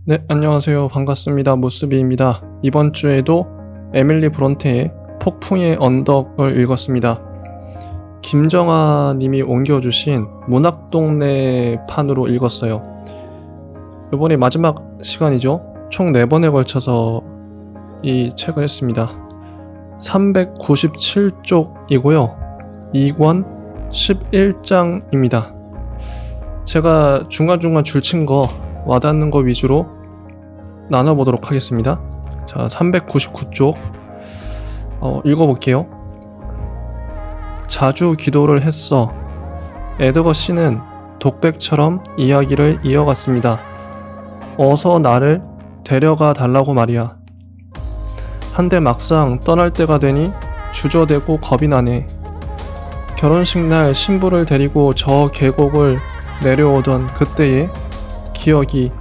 네, 안녕하세요. 반갑습니다. 무스비입니다. 이번 주에도 에밀리 브론테의 폭풍의 언덕을 읽었습니다. 김정아 님이 옮겨주신 문학동네 판으로 읽었어요. 이번이 마지막 시간이죠. 총 4번에 걸쳐서 이 책을 했습니다. 397쪽이고요. 2권 11장입니다. 제가 중간중간 줄친 거 와닿는 거 위주로 나눠보도록 하겠습니다. 자, 399쪽 읽어볼게요. 자주 기도를 했어. 에드거 씨는 독백처럼 이야기를 이어갔습니다. 어서 나를 데려가 달라고 말이야. 한데 막상 떠날 때가 되니 주저되고 겁이 나네. 결혼식 날 신부를 데리고 저 계곡을 내려오던 그때의 기억이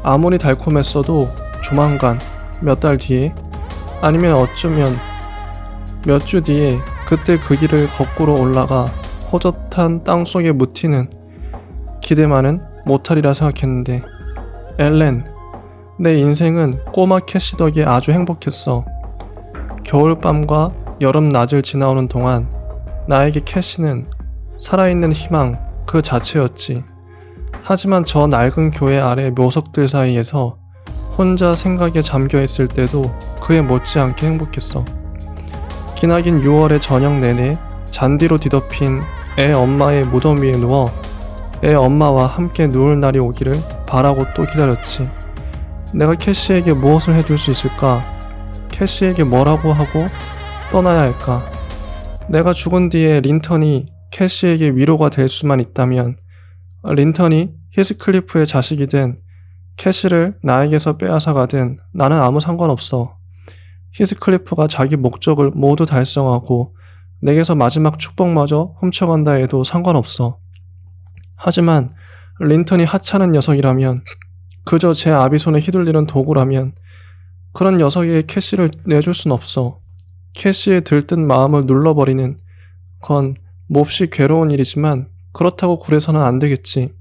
아무리 달콤했어도 조만간 몇 달 뒤에 아니면 어쩌면 몇 주 뒤에 그때 그 길을 거꾸로 올라가 호젓한 땅속에 묻히는 기대만은 못하리라 생각했는데 엘렌, 내 인생은 꼬마 캐시 덕에 아주 행복했어. 겨울밤과 여름낮을 지나오는 동안 나에게 캐시는 살아있는 희망 그 자체였지. 하지만 저 낡은 교회 아래 묘석들 사이에서 혼자 생각에 잠겨있을 때도 그에 못지않게 행복했어. 기나긴 6월의 저녁 내내 잔디로 뒤덮인 애 엄마의 무덤 위에 누워 애 엄마와 함께 누울 날이 오기를 바라고 또 기다렸지. 내가 캐시에게 무엇을 해줄 수 있을까? 캐시에게 뭐라고 하고 떠나야 할까? 내가 죽은 뒤에 린턴이 캐시에게 위로가 될 수만 있다면 린턴이 히스클리프의 자식이든 캐시를 나에게서 빼앗아가든 나는 아무 상관없어. 히스클리프가 자기 목적을 모두 달성하고 내게서 마지막 축복마저 훔쳐간다 해도 상관없어. 하지만 린턴이 하찮은 녀석이라면, 그저 제 아비손에 휘둘리는 도구라면 그런 녀석에게 캐시를 내줄 순 없어. 캐시의 들뜬 마음을 눌러버리는 건 몹시 괴로운 일이지만 그렇다고 굴해서는 안 되겠지.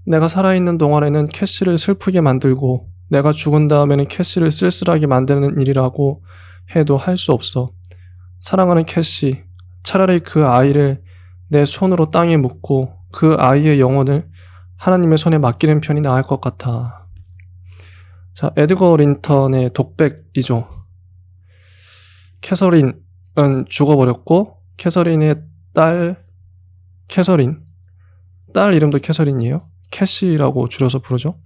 내가 살아있는 동안에는 캐시를 슬프게 만들고 내가 죽은 다음에는 캐시를 쓸쓸하게 만드는 일이라고 해도 할 수 없어. 사랑하는 캐시, 차라리 그 아이를 내 손으로 땅에 묻고 그 아이의 영혼을 하나님의 손에 맡기는 편이 나을 것 같아. 자, 에드거 린턴의 독백이죠. 캐서린은 죽어버렸고 캐서린의 딸 딸 이름도 캐서린이에요. 캐시라고 줄여서 부르죠.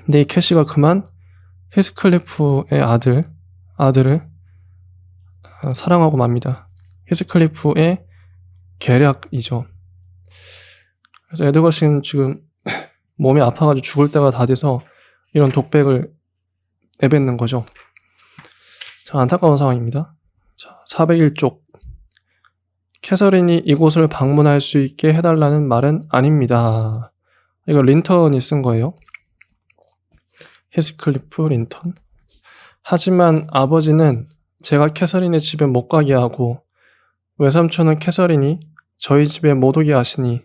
근데 이 캐시가 그만 히스클리프의 아들을 사랑하고 맙니다. 히스클리프의 계략이죠. 그래서 에드거 씨는 지금 몸이 아파가지고 죽을 때가 다 돼서 이런 독백을 내뱉는 거죠. 자, 안타까운 상황입니다. 자, 401쪽. 캐서린이 이곳을 방문할 수 있게 해달라는 말은 아닙니다. 이거 린턴이 쓴 거예요. 히스클리프 린턴. 하지만 아버지는 제가 캐서린의 집에 못 가게 하고 외삼촌은 캐서린이 저희 집에 못 오게 하시니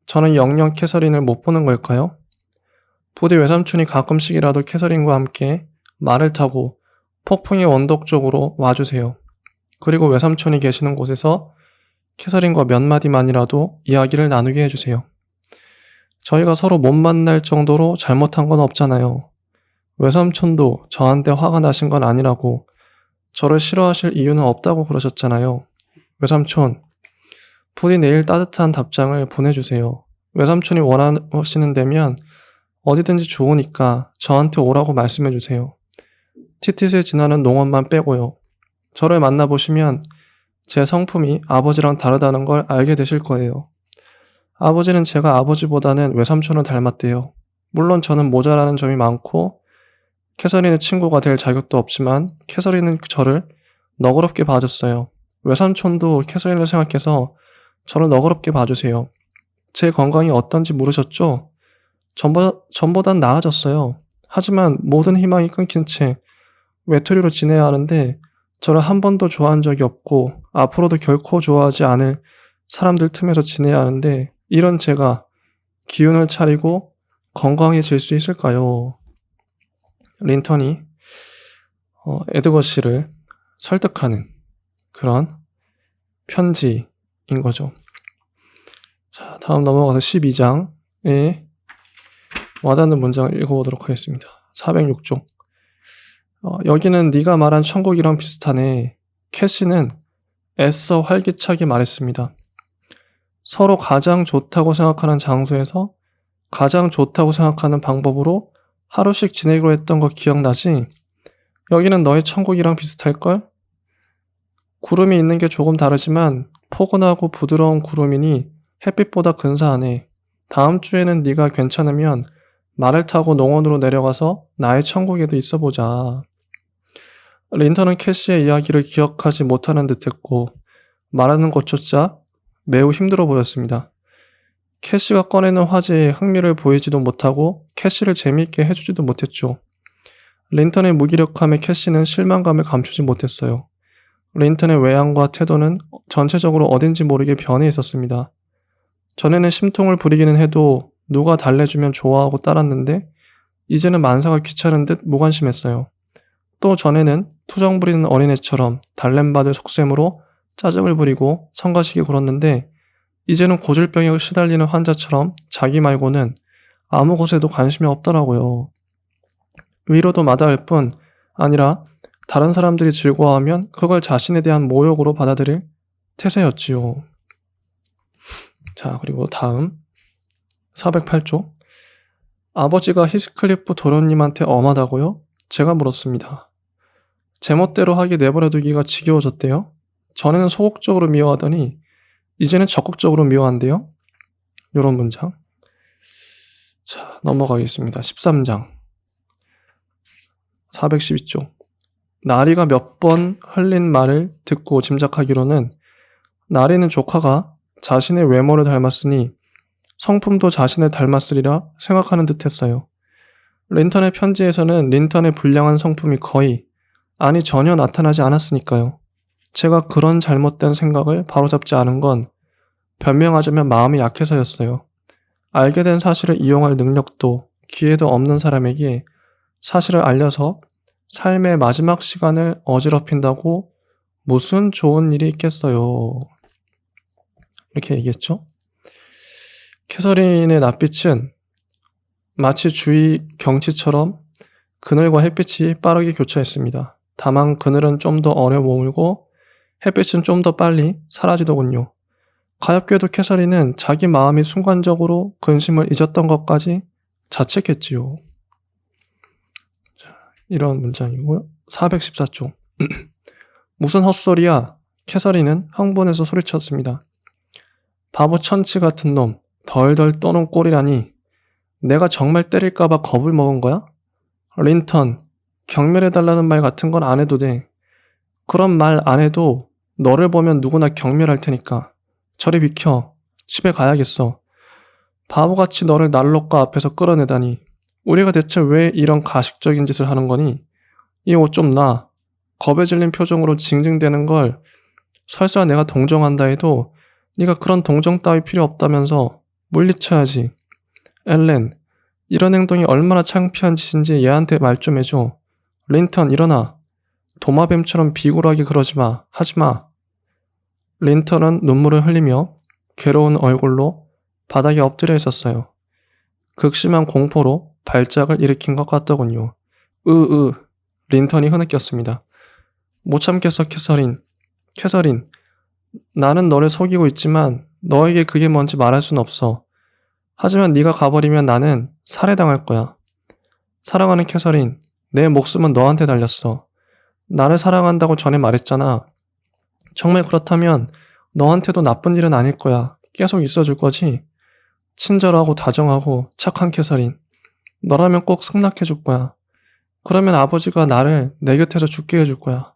저는 영영 캐서린을 못 보는 걸까요? 부디 외삼촌이 가끔씩이라도 캐서린과 함께 말을 타고 폭풍의 언덕 쪽으로 와주세요. 그리고 외삼촌이 계시는 곳에서 캐서린과 몇 마디만이라도 이야기를 나누게 해주세요. 저희가 서로 못 만날 정도로 잘못한 건 없잖아요. 외삼촌도 저한테 화가 나신 건 아니라고, 저를 싫어하실 이유는 없다고 그러셨잖아요. 외삼촌, 부디 내일 따뜻한 답장을 보내주세요. 외삼촌이 원하시는 데면 어디든지 좋으니까 저한테 오라고 말씀해주세요. 티티스에 지나는 농원만 빼고요. 저를 만나보시면 제 성품이 아버지랑 다르다는 걸 알게 되실 거예요. 아버지는 제가 아버지보다는 외삼촌을 닮았대요. 물론 저는 모자라는 점이 많고 캐서린의 친구가 될 자격도 없지만 캐서린은 저를 너그럽게 봐줬어요. 외삼촌도 캐서린을 생각해서 저를 너그럽게 봐주세요. 제 건강이 어떤지 물으셨죠? 전보단 나아졌어요. 하지만 모든 희망이 끊긴 채 외톨이로 지내야 하는데 저를 한 번도 좋아한 적이 없고 앞으로도 결코 좋아하지 않을 사람들 틈에서 지내야 하는데 이런 제가 기운을 차리고 건강해질 수 있을까요? 린턴이 에드거 씨를 설득하는 그런 편지인 거죠. 자, 다음 넘어가서 12장에 와닿는 문장을 읽어보도록 하겠습니다. 406쪽. 여기는 네가 말한 천국이랑 비슷하네. 캐시는 애써 활기차게 말했습니다. 서로 가장 좋다고 생각하는 장소에서 가장 좋다고 생각하는 방법으로 하루씩 지내기로 했던 거 기억나지? 여기는 너의 천국이랑 비슷할걸? 구름이 있는 게 조금 다르지만 포근하고 부드러운 구름이니 햇빛보다 근사하네. 다음 주에는 네가 괜찮으면 말을 타고 농원으로 내려가서 나의 천국에도 있어보자. 린턴은 캐시의 이야기를 기억하지 못하는 듯했고 말하는 것조차 매우 힘들어 보였습니다. 캐시가 꺼내는 화제에 흥미를 보이지도 못하고 캐시를 재미있게 해주지도 못했죠. 린턴의 무기력함에 캐시는 실망감을 감추지 못했어요. 린턴의 외양과 태도는 전체적으로 어딘지 모르게 변해 있었습니다. 전에는 심통을 부리기는 해도 누가 달래주면 좋아하고 따랐는데 이제는 만사가 귀찮은 듯 무관심했어요. 또 전에는 투정 부리는 어린애처럼 달램받을 속셈으로 짜증을 부리고 성가시게 굴었는데 이제는 고질병에 시달리는 환자처럼 자기 말고는 아무 곳에도 관심이 없더라고요. 위로도 마다할 뿐 아니라 다른 사람들이 즐거워하면 그걸 자신에 대한 모욕으로 받아들일 태세였지요. 자, 그리고 다음 408쪽. 아버지가 히스클리프 도련님한테 엄하다고요? 제가 물었습니다. 제멋대로 하게 내버려두기가 지겨워졌대요? 전에는 소극적으로 미워하더니 이제는 적극적으로 미워한대요? 요런 문장. 자, 넘어가겠습니다. 13장 412쪽. 나리가 몇 번 흘린 말을 듣고 짐작하기로는 나리는 조카가 자신의 외모를 닮았으니 성품도 자신을 닮았으리라 생각하는 듯했어요. 린턴의 편지에서는 린턴의 불량한 성품이 거의 아니 전혀 나타나지 않았으니까요. 제가 그런 잘못된 생각을 바로잡지 않은 건 변명하자면 마음이 약해서였어요. 알게 된 사실을 이용할 능력도 기회도 없는 사람에게 사실을 알려서 삶의 마지막 시간을 어지럽힌다고 무슨 좋은 일이 있겠어요. 이렇게 얘기했죠. 캐서린의 낯빛은 마치 주위 경치처럼 그늘과 햇빛이 빠르게 교차했습니다. 다만 그늘은 좀 더 오래 머물고 햇빛은 좀 더 빨리 사라지더군요. 가엾게도 캐서린은 자기 마음이 순간적으로 근심을 잊었던 것까지 자책했지요. 자, 이런 문장이고요. 414쪽. 무슨 헛소리야. 캐서린은 흥분해서 소리쳤습니다. 바보 천치 같은 놈, 덜덜 떠는 꼴이라니. 내가 정말 때릴까봐 겁을 먹은 거야? 린턴, 경멸해달라는 말 같은 건 안 해도 돼. 그런 말 안 해도 너를 보면 누구나 경멸할 테니까. 저리 비켜. 집에 가야겠어. 바보같이 너를 난로가 앞에서 끌어내다니. 우리가 대체 왜 이런 가식적인 짓을 하는 거니? 이 옷 좀 놔. 겁에 질린 표정으로 징징대는 걸 설사 내가 동정한다 해도 네가 그런 동정 따위 필요 없다면서 물리쳐야지. 엘렌, 이런 행동이 얼마나 창피한 짓인지 얘한테 말 좀 해줘. 린턴, 일어나. 도마뱀처럼 비굴하게 그러지 마. 하지 마. 린턴은 눈물을 흘리며 괴로운 얼굴로 바닥에 엎드려 있었어요. 극심한 공포로 발작을 일으킨 것 같더군요. 린턴이 흐느꼈습니다. 못 참겠어, 캐서린. 캐서린, 나는 너를 속이고 있지만 너에게 그게 뭔지 말할 순 없어. 하지만 네가 가버리면 나는 살해당할 거야. 사랑하는 캐서린, 내 목숨은 너한테 달렸어. 나를 사랑한다고 전에 말했잖아. 정말 그렇다면 너한테도 나쁜 일은 아닐 거야. 계속 있어줄 거지? 친절하고 다정하고 착한 캐서린. 너라면 꼭 승낙해줄 거야. 그러면 아버지가 나를 내 곁에서 죽게 해줄 거야.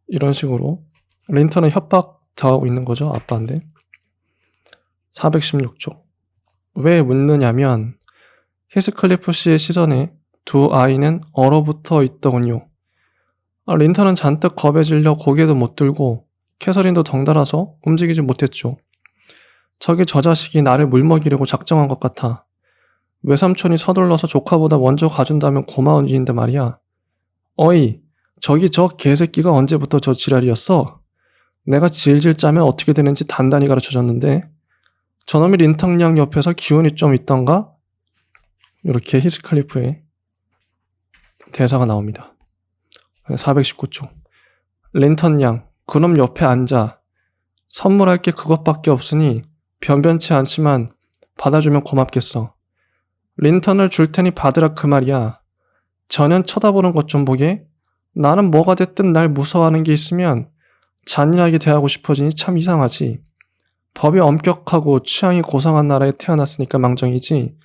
이런 식으로 린턴은 협박 당하고 있는 거죠. 아빠인데. 416쪽. 왜 묻느냐면 히스클리프 씨의 시선에 두 아이는 얼어붙어 있더군요. 린턴은 잔뜩 겁에 질려 고개도 못 들고 캐서린도 덩달아서 움직이지 못했죠. 저게 저 자식이 나를 물먹이려고 작정한 것 같아. 외삼촌이 서둘러서 조카보다 먼저 가준다면 고마운 일인데 말이야. 어이, 저기 저 개새끼가 언제부터 저 지랄이었어? 내가 질질 짜면 어떻게 되는지 단단히 가르쳐줬는데 저놈이 린턴양 옆에서 기운이 좀 있던가? 이렇게 히스클리프의 대사가 나옵니다. 419쪽. 린턴양, 그놈 옆에 앉아. 선물할 게 그것밖에 없으니 변변치 않지만 받아주면 고맙겠어. 린턴을 줄 테니 받으라 그 말이야. 전혀 쳐다보는 것 좀 보게. 나는 뭐가 됐든 날 무서워하는 게 있으면 잔인하게 대하고 싶어지니 참 이상하지. 법이 엄격하고 취향이 고상한 나라에 태어났으니까 망정이지.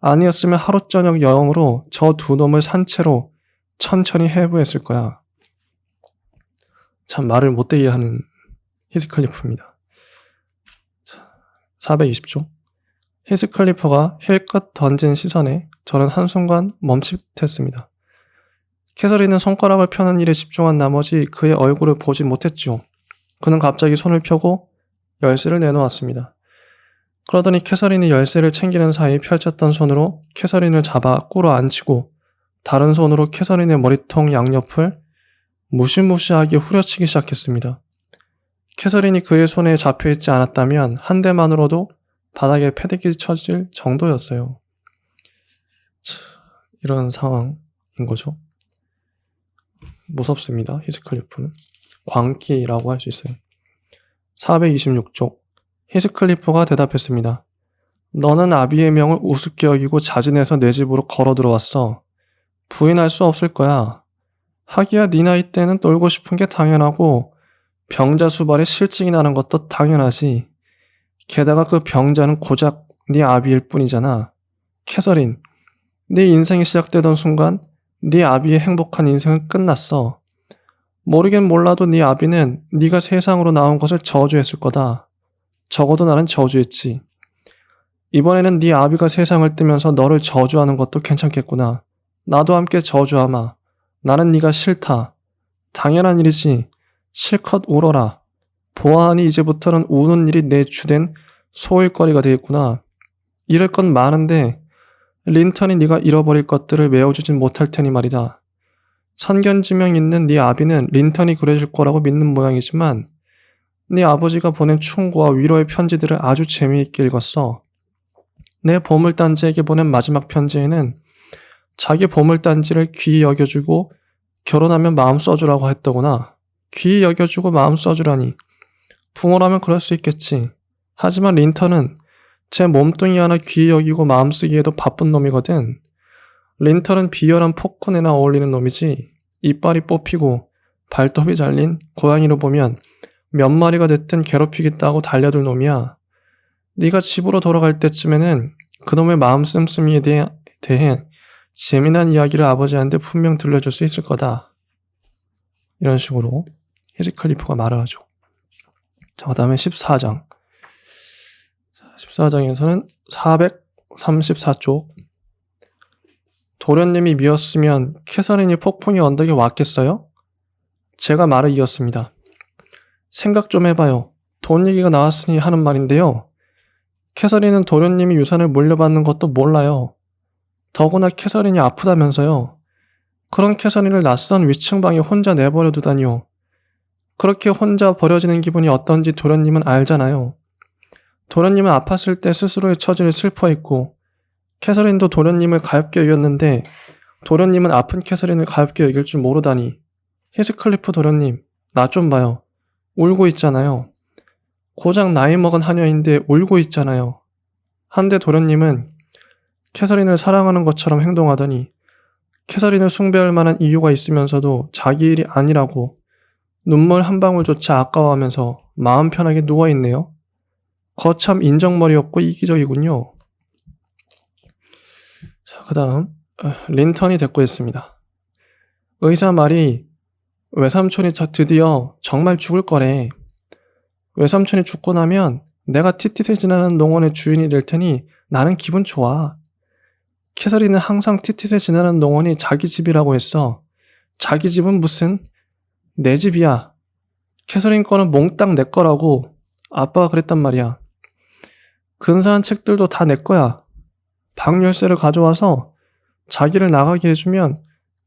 아니었으면 하룻저녁 여행으로 저 두 놈을 산채로 천천히 해부했을 거야. 참 말을 못되게 하는 히스클리프입니다. 420조. 히스클리프가 힐끗 던진 시선에 저는 한순간 멈칫했습니다. 캐서린은 손가락을 펴는 일에 집중한 나머지 그의 얼굴을 보지 못했죠. 그는 갑자기 손을 펴고 열쇠를 내놓았습니다. 그러더니 캐서린이 열쇠를 챙기는 사이 펼쳤던 손으로 캐서린을 잡아 꿇어 앉히고 다른 손으로 캐서린의 머리통 양옆을 무시무시하게 후려치기 시작했습니다. 캐서린이 그의 손에 잡혀있지 않았다면 한 대만으로도 바닥에 패대기 쳐질 정도였어요. 이런 상황인 거죠. 무섭습니다. 히스클리프는. 광기라고 할 수 있어요. 426쪽. 히스클리프가 대답했습니다. 너는 아비의 명을 우습게 여기고 자진해서 내 집으로 걸어 들어왔어. 부인할 수 없을 거야. 하기야 네 나이 때는 놀고 싶은 게 당연하고 병자 수발에 실증이 나는 것도 당연하지. 게다가 그 병자는 고작 네 아비일 뿐이잖아. 캐서린, 네 인생이 시작되던 순간 네 아비의 행복한 인생은 끝났어. 모르긴 몰라도 네 아비는 네가 세상으로 나온 것을 저주했을 거다. 적어도 나는 저주했지. 이번에는 네 아비가 세상을 뜨면서 너를 저주하는 것도 괜찮겠구나. 나도 함께 저주하마. 나는 네가 싫다. 당연한 일이지. 실컷 울어라. 보아하니 이제부터는 우는 일이 내 주된 소일거리가 되겠구나. 잃을 건 많은데 린턴이 네가 잃어버릴 것들을 메워주진 못할 테니 말이다. 선견지명 있는 네 아비는 린턴이 그래줄 거라고 믿는 모양이지만 네 아버지가 보낸 충고와 위로의 편지들을 아주 재미있게 읽었어. 내 보물단지에게 보낸 마지막 편지에는 자기 보물단지를 귀히 여겨주고 결혼하면 마음 써주라고 했더구나. 귀히 여겨주고 마음 써주라니. 부모라면 그럴 수 있겠지. 하지만 린턴은 제 몸뚱이 하나 귀히 여기고 마음 쓰기에도 바쁜 놈이거든. 린턴은 비열한 폭군에나 어울리는 놈이지. 이빨이 뽑히고 발톱이 잘린 고양이로 보면 몇 마리가 됐든 괴롭히겠다고 달려들 놈이야. 네가 집으로 돌아갈 때쯤에는 그놈의 마음 씀씀이에 대해 재미난 이야기를 아버지한테 분명 들려줄 수 있을 거다. 이런 식으로 히스클리프가 말을 하죠. 자, 그 다음에 14장. 14장에서는 434쪽. 도련님이 미웠으면 캐서린이 폭풍이 언덕에 왔겠어요? 제가 말을 이었습니다. 생각 좀 해봐요. 돈 얘기가 나왔으니 하는 말인데요. 캐서린은 도련님이 유산을 물려받는 것도 몰라요. 더구나 캐서린이 아프다면서요. 그런 캐서린을 낯선 위층방에 혼자 내버려 두다니요. 그렇게 혼자 버려지는 기분이 어떤지 도련님은 알잖아요. 도련님은 아팠을 때 스스로의 처지를 슬퍼했고 캐서린도 도련님을 가엽게 여겼는데 도련님은 아픈 캐서린을 가엽게 여길 줄 모르다니. 히스클리프 도련님, 나 좀 봐요. 울고 있잖아요. 고작 나이 먹은 하녀인데 울고 있잖아요. 한데 도련님은 캐서린을 사랑하는 것처럼 행동하더니 캐서린을 숭배할 만한 이유가 있으면서도 자기 일이 아니라고 눈물 한 방울조차 아까워하면서 마음 편하게 누워있네요. 거참 인정머리 없고 이기적이군요. 자, 그 다음 린턴이 대꾸했습니다. 의사 말이 외삼촌이 드디어 정말 죽을 거래. 외삼촌이 죽고 나면 내가 티티세지나는 농원의 주인이 될 테니 나는 기분 좋아. 캐서린은 항상 티티세지나는 농원이 자기 집이라고 했어. 자기 집은 무슨? 내 집이야. 캐서린 거는 몽땅 내 거라고 아빠가 그랬단 말이야. 근사한 책들도 다 내 거야. 방 열쇠를 가져와서 자기를 나가게 해주면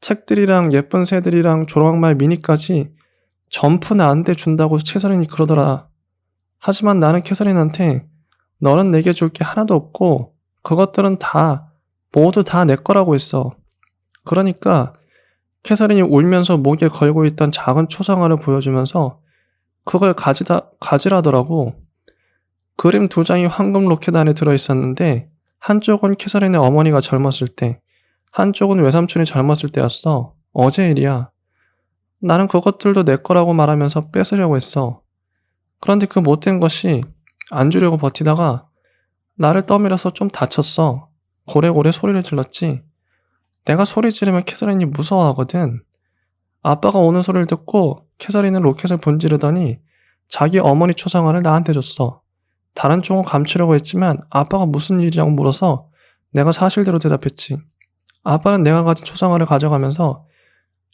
책들이랑 예쁜 새들이랑 조랑말 미니까지 점프 나한테 준다고 캐서린이 그러더라. 하지만 나는 캐서린한테 너는 내게 줄 게 하나도 없고 그것들은 모두 다 내 거라고 했어. 그러니까 캐서린이 울면서 목에 걸고 있던 작은 초상화를 보여주면서 그걸 가지라더라고. 그림 2장이 황금 로켓 안에 들어있었는데 한쪽은 캐서린의 어머니가 젊었을 때, 한쪽은 외삼촌이 젊었을 때였어. 어제 일이야. 나는 그것들도 내 거라고 말하면서 뺏으려고 했어. 그런데 그 못된 것이 안 주려고 버티다가 나를 떠밀어서 좀 다쳤어. 고래고래 소리를 질렀지. 내가 소리 지르면 캐서린이 무서워하거든. 아빠가 오는 소리를 듣고 캐서린은 로켓을 분지르더니 자기 어머니 초상화를 나한테 줬어. 다른 쪽은 감추려고 했지만 아빠가 무슨 일이라고 물어서 내가 사실대로 대답했지. 아빠는 내가 가진 초상화를 가져가면서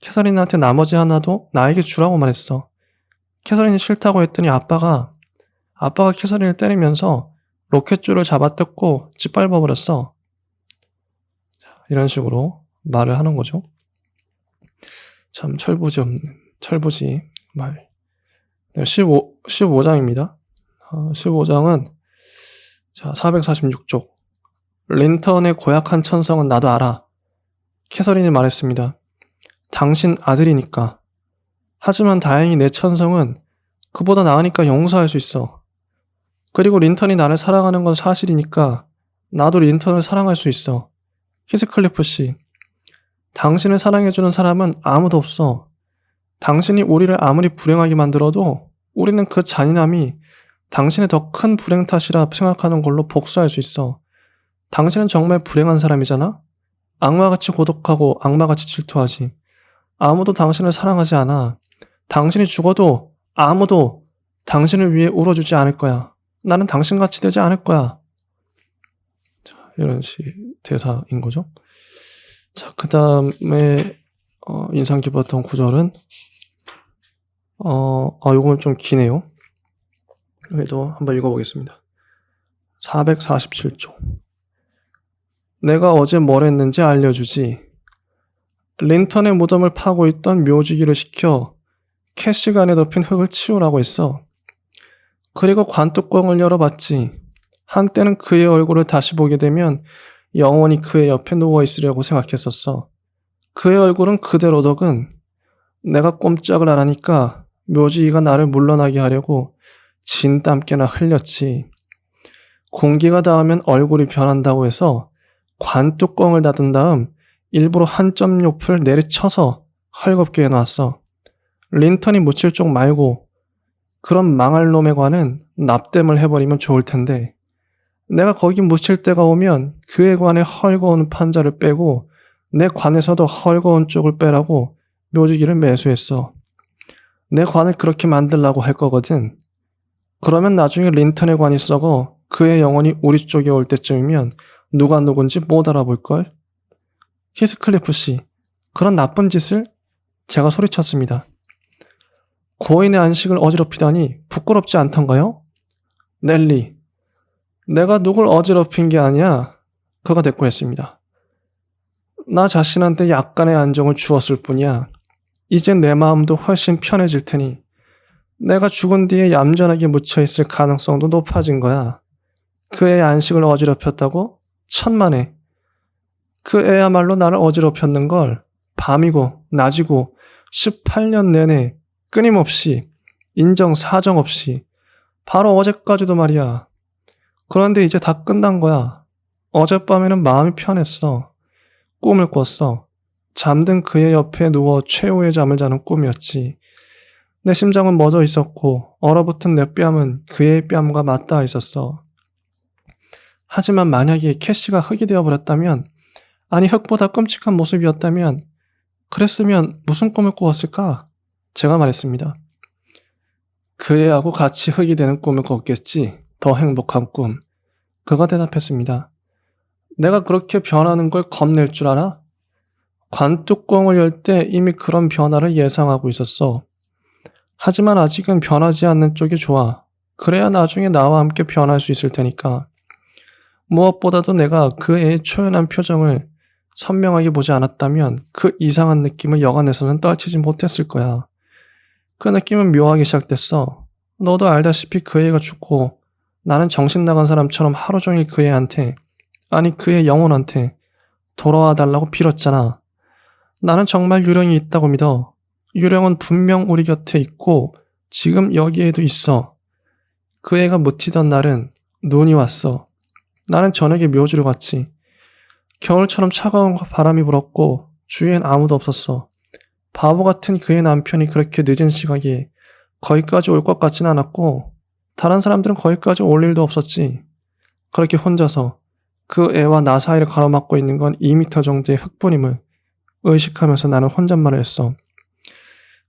캐서린한테 나머지 하나도 나에게 주라고 말했어. 캐서린이 싫다고 했더니 아빠가 캐서린을 때리면서 로켓줄을 잡아뜯고 짓밟아버렸어. 이런 식으로 말을 하는 거죠. 참 철부지 말. 15장입니다. 15장은 446쪽. 린턴의 고약한 천성은 나도 알아. 캐서린이 말했습니다. 당신 아들이니까. 하지만 다행히 내 천성은 그보다 나으니까 용서할 수 있어. 그리고 린턴이 나를 사랑하는 건 사실이니까 나도 린턴을 사랑할 수 있어. 히스클리프 씨, 당신을 사랑해주는 사람은 아무도 없어. 당신이 우리를 아무리 불행하게 만들어도 우리는 그 잔인함이 당신의 더 큰 불행 탓이라 생각하는 걸로 복수할 수 있어. 당신은 정말 불행한 사람이잖아? 악마같이 고독하고 악마같이 질투하지. 아무도 당신을 사랑하지 않아. 당신이 죽어도 아무도 당신을 위해 울어주지 않을 거야. 나는 당신같이 되지 않을 거야. 자, 이런 대사인 거죠. 자, 그 다음에 인상 깊었던 구절은 이건 좀 기네요. 그래도 한번 읽어보겠습니다. 447조. 내가 어제 뭘 했는지 알려주지. 린턴의 무덤을 파고 있던 묘지기를 시켜 캐시간에 덮인 흙을 치우라고 했어. 그리고 관뚜껑을 열어봤지. 한때는 그의 얼굴을 다시 보게 되면 영원히 그의 옆에 누워있으려고 생각했었어. 그의 얼굴은 그대로더군. 내가 꼼짝을 안 하니까 묘지기가 나를 물러나게 하려고 진땀깨나 흘렸지. 공기가 닿으면 얼굴이 변한다고 해서 관뚜껑을 닫은 다음 일부러 한 점 옆을 내리쳐서 헐겁게 해놨어. 린턴이 묻힐 쪽 말고 그런 망할 놈의 관은 납땜을 해버리면 좋을 텐데 내가 거기 묻힐 때가 오면 그의 관에 헐거운 판자를 빼고 내 관에서도 헐거운 쪽을 빼라고 묘지기를 매수했어. 내 관을 그렇게 만들라고 할 거거든. 그러면 나중에 린턴의 관이 썩어 그의 영혼이 우리 쪽에 올 때쯤이면 누가 누군지 못 알아볼걸? 히스클리프 씨, 그런 나쁜 짓을? 제가 소리쳤습니다. 고인의 안식을 어지럽히다니 부끄럽지 않던가요? 넬리, 내가 누굴 어지럽힌 게 아니야. 그가 대꾸했습니다. 나 자신한테 약간의 안정을 주었을 뿐이야. 이제 내 마음도 훨씬 편해질 테니 내가 죽은 뒤에 얌전하게 묻혀있을 가능성도 높아진 거야. 그 애의 안식을 어지럽혔다고? 천만에. 그 애야말로 나를 어지럽혔는 걸 밤이고 낮이고 18년 내내 끊임없이 인정 사정 없이 바로 어제까지도 말이야. 그런데 이제 다 끝난 거야. 어젯밤에는 마음이 편했어. 꿈을 꿨어. 잠든 그의 옆에 누워 최후의 잠을 자는 꿈이었지. 내 심장은 멎어 있었고 얼어붙은 내 뺨은 그의 뺨과 맞닿아 있었어. 하지만 만약에 캐시가 흙이 되어버렸다면, 아니 흙보다 끔찍한 모습이었다면, 그랬으면 무슨 꿈을 꾸었을까? 제가 말했습니다. 그 애하고 같이 흙이 되는 꿈을 꿨겠지. 더 행복한 꿈. 그가 대답했습니다. 내가 그렇게 변하는 걸 겁낼 줄 알아? 관뚜껑을 열 때 이미 그런 변화를 예상하고 있었어. 하지만 아직은 변하지 않는 쪽이 좋아. 그래야 나중에 나와 함께 변할 수 있을 테니까. 무엇보다도 내가 그 애의 초연한 표정을 선명하게 보지 않았다면 그 이상한 느낌을 여간에서는 떨치지 못했을 거야. 그 느낌은 묘하게 시작됐어. 너도 알다시피 그 애가 죽고 나는 정신 나간 사람처럼 하루 종일 그 애한테, 아니 그 애 영혼한테 돌아와 달라고 빌었잖아. 나는 정말 유령이 있다고 믿어. 유령은 분명 우리 곁에 있고 지금 여기에도 있어. 그 애가 묻히던 날은 눈이 왔어. 나는 저녁에 묘지로 갔지. 겨울처럼 차가운 바람이 불었고 주위엔 아무도 없었어. 바보 같은 그의 남편이 그렇게 늦은 시각에 거기까지 올 것 같진 않았고 다른 사람들은 거기까지 올 일도 없었지. 그렇게 혼자서 그 애와 나 사이를 가로막고 있는 건 2미터 정도의 흙뿐임을 의식하면서 나는 혼잣말을 했어.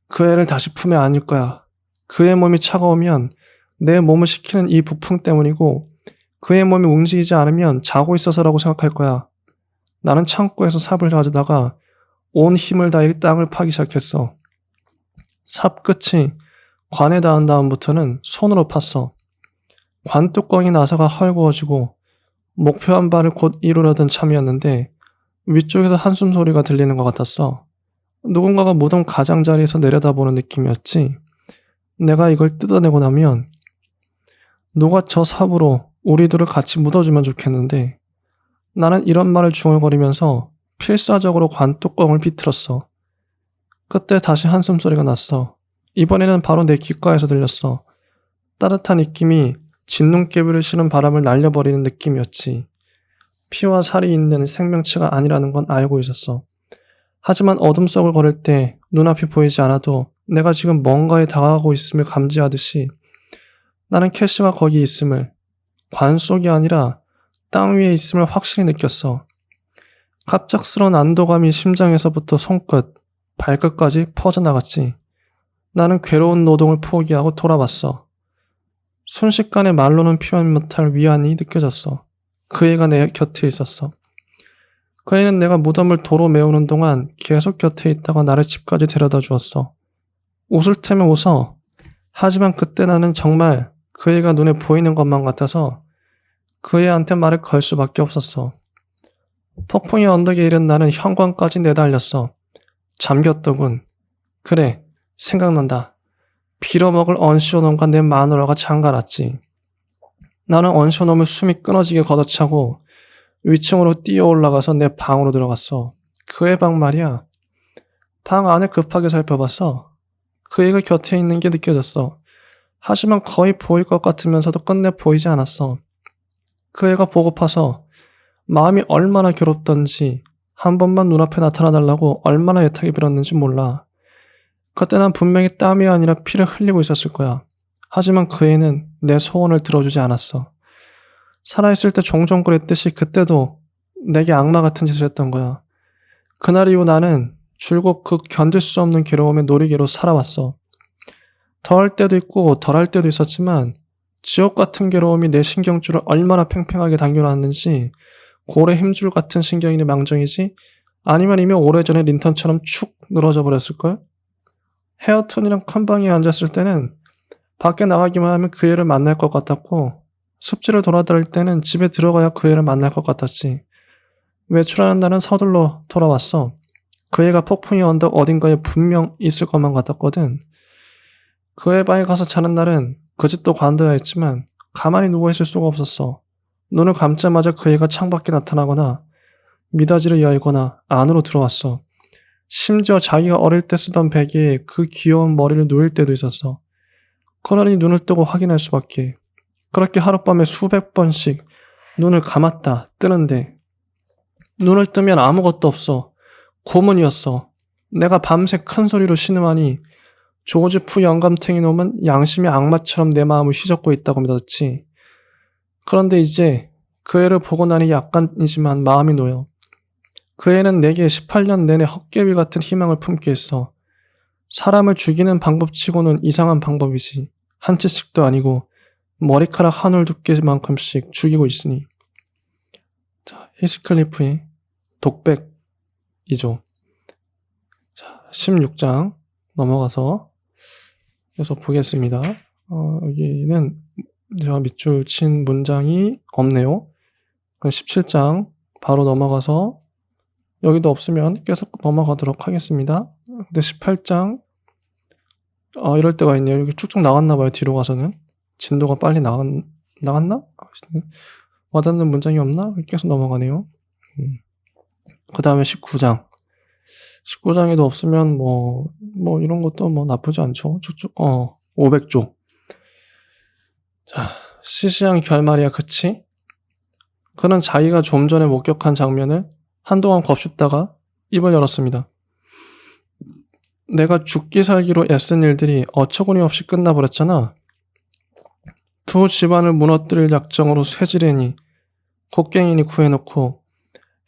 그 애를 다시 품에 안을 거야. 그의 몸이 차가우면 내 몸을 식히는 이 부풍 때문이고 그의 몸이 움직이지 않으면 자고 있어서라고 생각할 거야. 나는 창고에서 삽을 가져다가 온 힘을 다해 땅을 파기 시작했어. 삽 끝이 관에 닿은 다음부터는 손으로 팠어. 관 뚜껑이 나사가 헐거워지고 목표한 바를 곧 이루려던 참이었는데 위쪽에서 한숨 소리가 들리는 것 같았어. 누군가가 무덤 가장자리에서 내려다보는 느낌이었지. 내가 이걸 뜯어내고 나면 누가 저 삽으로 우리 둘을 같이 묻어주면 좋겠는데 나는 이런 말을 중얼거리면서 필사적으로 관 뚜껑을 비틀었어. 그때 다시 한숨 소리가 났어. 이번에는 바로 내 귓가에서 들렸어. 따뜻한 입김이 진눈깨비를 실은 바람을 날려버리는 느낌이었지. 피와 살이 있는 생명체가 아니라는 건 알고 있었어. 하지만 어둠 속을 걸을 때 눈앞이 보이지 않아도 내가 지금 뭔가에 다가가고 있음을 감지하듯이 나는 캐시가 거기 있음을, 관 속이 아니라 땅 위에 있음을 확실히 느꼈어. 갑작스러운 안도감이 심장에서부터 손끝, 발끝까지 퍼져나갔지. 나는 괴로운 노동을 포기하고 돌아봤어. 순식간에 말로는 표현 못할 위안이 느껴졌어. 그 애가 내 곁에 있었어. 그 애는 내가 무덤을 도로 메우는 동안 계속 곁에 있다가 나를 집까지 데려다 주었어. 웃을 테면 웃어. 하지만 그때 나는 정말 그 애가 눈에 보이는 것만 같아서 그 애한테 말을 걸 수밖에 없었어. 폭풍이 언덕에 이른 나는 현관까지 내달렸어. 잠겼더군. 그래, 생각난다. 빌어먹을 언쇼놈과 내 마누라가 장가났지. 나는 언쇼놈을 숨이 끊어지게 걷어차고 위층으로 뛰어 올라가서 내 방으로 들어갔어. 그의 방 말이야. 방 안을 급하게 살펴봤어. 그 애가 곁에 있는 게 느껴졌어. 하지만 거의 보일 것 같으면서도 끝내 보이지 않았어. 그 애가 보고파서 마음이 얼마나 괴롭던지 한 번만 눈앞에 나타나달라고 얼마나 애타게 빌었는지 몰라. 그때 난 분명히 땀이 아니라 피를 흘리고 있었을 거야. 하지만 그 애는 내 소원을 들어주지 않았어. 살아있을 때 종종 그랬듯이 그때도 내게 악마 같은 짓을 했던 거야. 그날 이후 나는 줄곧 그 견딜 수 없는 괴로움의 놀이개로 살아왔어. 더할 때도 있고 덜할 때도 있었지만 지옥 같은 괴로움이 내 신경줄을 얼마나 팽팽하게 당겨놨는지 고래 힘줄 같은 신경이니 망정이지 아니면 이미 오래전에 린턴처럼 축 늘어져 버렸을걸? 헤어턴이랑 컨방에 앉았을 때는 밖에 나가기만 하면 그 애를 만날 것 같았고 습지를 돌아다닐 때는 집에 들어가야 그 애를 만날 것 같았지. 외출하는 날은 서둘러 돌아왔어. 그 애가 폭풍이 언덕 어딘가에 분명 있을 것만 같았거든. 그 애 방에 가서 자는 날은 그 집도 관둬야 했지만 가만히 누워있을 수가 없었어. 눈을 감자마자 그 애가 창밖에 나타나거나 미닫이를 열거나 안으로 들어왔어. 심지어 자기가 어릴 때 쓰던 베개에 그 귀여운 머리를 누일 때도 있었어. 그러니 눈을 뜨고 확인할 수밖에. 그렇게 하룻밤에 수백 번씩 눈을 감았다 뜨는데 눈을 뜨면 아무것도 없어. 고문이었어. 내가 밤새 큰 소리로 신음하니 조지 푸 영감탱이 놈은 양심의 악마처럼 내 마음을 휘젓고 있다고 믿었지. 그런데 이제 그 애를 보고 나니 약간이지만 마음이 놓여. 그 애는 내게 18년 내내 헛개비 같은 희망을 품게 했어. 사람을 죽이는 방법치고는 이상한 방법이지. 한 채씩도 아니고 머리카락 한 올 두께만큼씩 죽이고 있으니. 자, 히스클리프의 독백이죠. 자, 16장 넘어가서 계속 보겠습니다. 여기는 제가 밑줄 친 문장이 없네요. 17장 바로 넘어가서 여기도 없으면 계속 넘어가도록 하겠습니다. 근데 18장 이럴 때가 있네요. 여기 쭉쭉 나갔나 봐요. 뒤로 가서는 진도가 빨리 나갔나? 와닿는 문장이 없나? 계속 넘어가네요. 그 다음에 19장에도 없으면 뭐 이런 것도 뭐 나쁘지 않죠. 쭉쭉 500조. 자, 시시한 결말이야, 그치? 그는 자기가 좀 전에 목격한 장면을 한동안 곱씹다가 입을 열었습니다. 내가 죽기 살기로 애쓴 일들이 어처구니 없이 끝나버렸잖아. 두 집안을 무너뜨릴 작정으로 쇠지레니 곡괭이니 구해놓고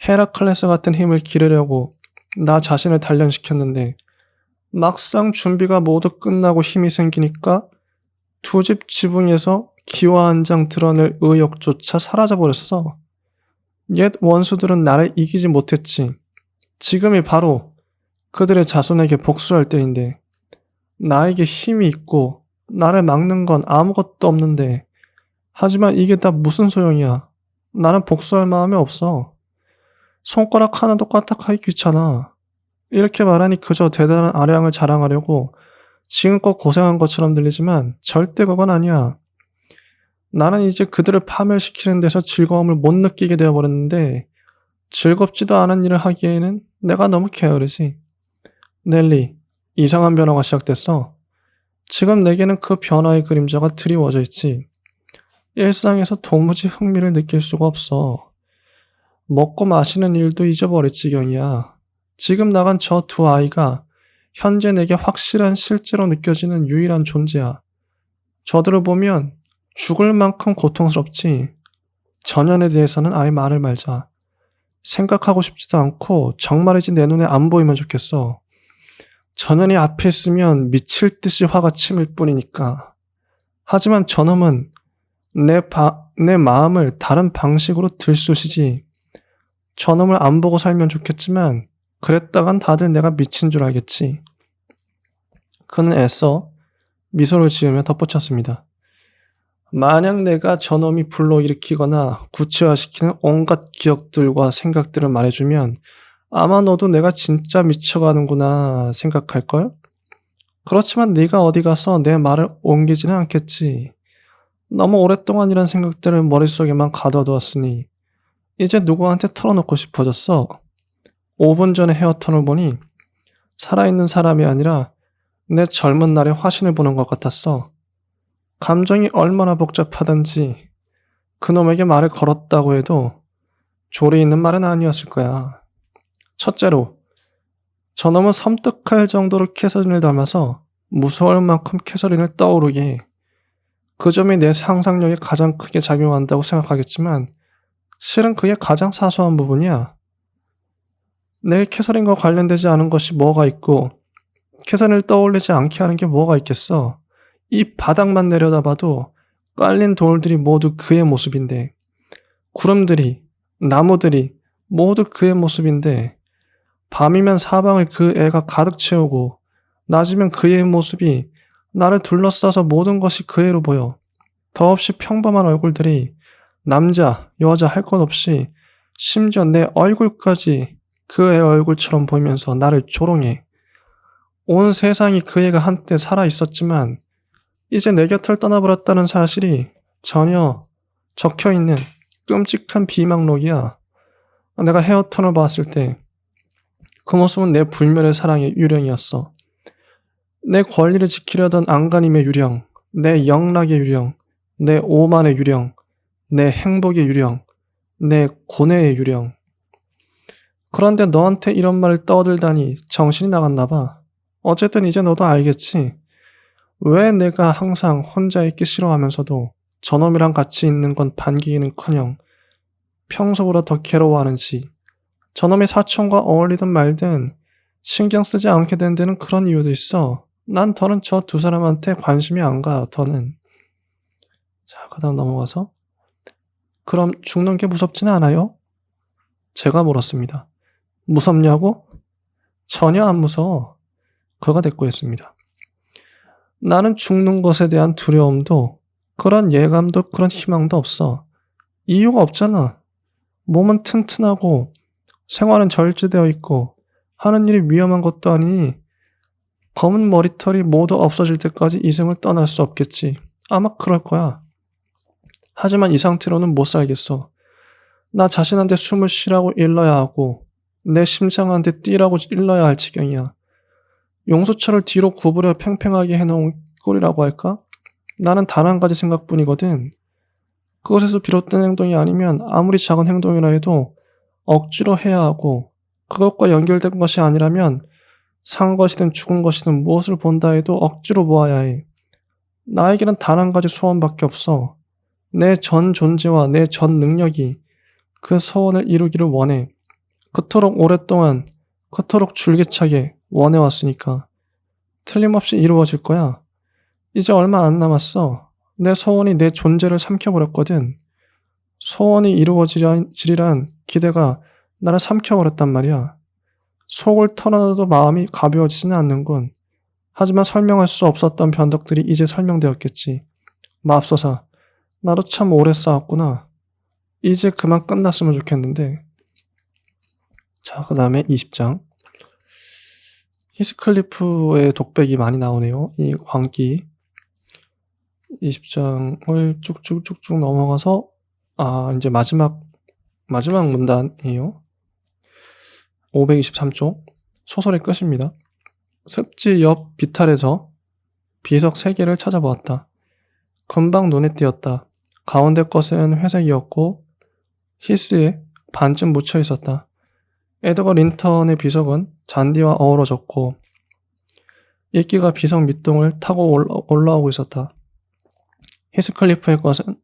헤라클레스 같은 힘을 기르려고 나 자신을 단련시켰는데 막상 준비가 모두 끝나고 힘이 생기니까 두 집 지붕에서 기와 한 장 드러낼 의욕조차 사라져버렸어. 옛 원수들은 나를 이기지 못했지. 지금이 바로 그들의 자손에게 복수할 때인데 나에게 힘이 있고 나를 막는 건 아무것도 없는데 하지만 이게 다 무슨 소용이야. 나는 복수할 마음이 없어. 손가락 하나도 까딱하기 귀찮아. 이렇게 말하니 그저 대단한 아량을 자랑하려고 지금껏 고생한 것처럼 들리지만 절대 그건 아니야. 나는 이제 그들을 파멸시키는 데서 즐거움을 못 느끼게 되어버렸는데 즐겁지도 않은 일을 하기에는 내가 너무 게으르지. 넬리, 이상한 변화가 시작됐어. 지금 내게는 그 변화의 그림자가 드리워져 있지. 일상에서 도무지 흥미를 느낄 수가 없어. 먹고 마시는 일도 잊어버릴 지경이야. 지금 나간 저 두 아이가 현재 내게 확실한 실제로 느껴지는 유일한 존재야. 저들을 보면 죽을 만큼 고통스럽지. 전연에 대해서는 아예 말을 말자. 생각하고 싶지도 않고 정말이지 내 눈에 안 보이면 좋겠어. 전연이 앞에 있으면 미칠 듯이 화가 치밀 뿐이니까. 하지만 저놈은 내 마음을 다른 방식으로 들쑤시지. 저놈을 안 보고 살면 좋겠지만 그랬다간 다들 내가 미친 줄 알겠지. 그는 애써 미소를 지으며 덧붙였습니다. 만약 내가 저놈이 불러일으키거나 구체화시키는 온갖 기억들과 생각들을 말해주면 아마 너도 내가 진짜 미쳐가는구나 생각할걸? 그렇지만 네가 어디 가서 내 말을 옮기지는 않겠지. 너무 오랫동안 이런 생각들을 머릿속에만 가둬두었으니 이제 누구한테 털어놓고 싶어졌어. 5분 전에 헤어턴을 보니 살아있는 사람이 아니라 내 젊은 날의 화신을 보는 것 같았어. 감정이 얼마나 복잡하던지 그놈에게 말을 걸었다고 해도 조리 있는 말은 아니었을 거야. 첫째로, 저놈은 섬뜩할 정도로 캐서린을 닮아서 무서울 만큼 캐서린을 떠오르게 그 점이 내 상상력에 가장 크게 작용한다고 생각하겠지만 실은 그게 가장 사소한 부분이야. 내 캐서린과 관련되지 않은 것이 뭐가 있고 캐서린을 떠올리지 않게 하는 게 뭐가 있겠어. 이 바닥만 내려다봐도 깔린 돌들이 모두 그의 모습인데 구름들이, 나무들이 모두 그의 모습인데 밤이면 사방을 그 애가 가득 채우고 낮이면 그의 모습이 나를 둘러싸서 모든 것이 그 애로 보여. 더없이 평범한 얼굴들이 남자, 여자 할 것 없이 심지어 내 얼굴까지 그 애 얼굴처럼 보이면서 나를 조롱해. 온 세상이 그 애가 한때 살아 있었지만 이제 내 곁을 떠나버렸다는 사실이 전혀 적혀있는 끔찍한 비망록이야. 내가 헤어턴을 봤을 때 그 모습은 내 불멸의 사랑의 유령이었어. 내 권리를 지키려던 안간힘의 유령, 내 영락의 유령, 내 오만의 유령, 내 행복의 유령, 내 고뇌의 유령. 그런데 너한테 이런 말을 떠들다니 정신이 나갔나 봐. 어쨌든 이제 너도 알겠지. 왜 내가 항상 혼자 있기 싫어하면서도 저놈이랑 같이 있는 건 반기기는커녕 평소보다 더 괴로워하는지. 저놈이 사촌과 어울리든 말든 신경 쓰지 않게 된 데는 그런 이유도 있어. 난 더는 저 두 사람한테 관심이 안 가, 더는. 자, 그 다음 넘어가서. 그럼 죽는 게 무섭지는 않아요? 제가 물었습니다. 무섭냐고? 전혀 안 무서워. 그가 대꾸했습니다. 나는 죽는 것에 대한 두려움도 그런 예감도 그런 희망도 없어. 이유가 없잖아. 몸은 튼튼하고 생활은 절제되어 있고 하는 일이 위험한 것도 아니니 검은 머리털이 모두 없어질 때까지 이승을 떠날 수 없겠지. 아마 그럴 거야. 하지만 이 상태로는 못 살겠어. 나 자신한테 숨을 쉬라고 일러야 하고 내 심장한테 뛰라고 일러야 할 지경이야. 용수철을 뒤로 구부려 팽팽하게 해놓은 꼴이라고 할까? 나는 단 한 가지 생각뿐이거든. 그것에서 비롯된 행동이 아니면 아무리 작은 행동이라 해도 억지로 해야 하고 그것과 연결된 것이 아니라면 산 것이든 죽은 것이든 무엇을 본다 해도 억지로 보아야 해. 나에게는 단 한 가지 소원밖에 없어. 내 전 존재와 내 전 능력이 그 소원을 이루기를 원해. 그토록 오랫동안, 그토록 줄기차게 원해왔으니까. 틀림없이 이루어질 거야. 이제 얼마 안 남았어. 내 소원이 내 존재를 삼켜버렸거든. 소원이 이루어지리란 기대가 나를 삼켜버렸단 말이야. 속을 털어놔도 마음이 가벼워지지는 않는군. 하지만 설명할 수 없었던 변덕들이 이제 설명되었겠지. 맙소사, 나도 참 오래 싸웠구나. 이제 그만 끝났으면 좋겠는데. 자, 그 다음에 20장. 히스클리프의 독백이 많이 나오네요. 이 광기. 20장을 쭉쭉쭉쭉 넘어가서 이제 마지막 문단이에요. 523쪽 소설의 끝입니다. 습지 옆 비탈에서 비석 3개를 찾아보았다. 금방 눈에 띄었다. 가운데 것은 회색이었고 히스에 반쯤 묻혀 있었다. 에드거 린턴의 비석은 잔디와 어우러졌고 이끼가 비석 밑동을 타고 올라오고 있었다. 히스클리프의 것은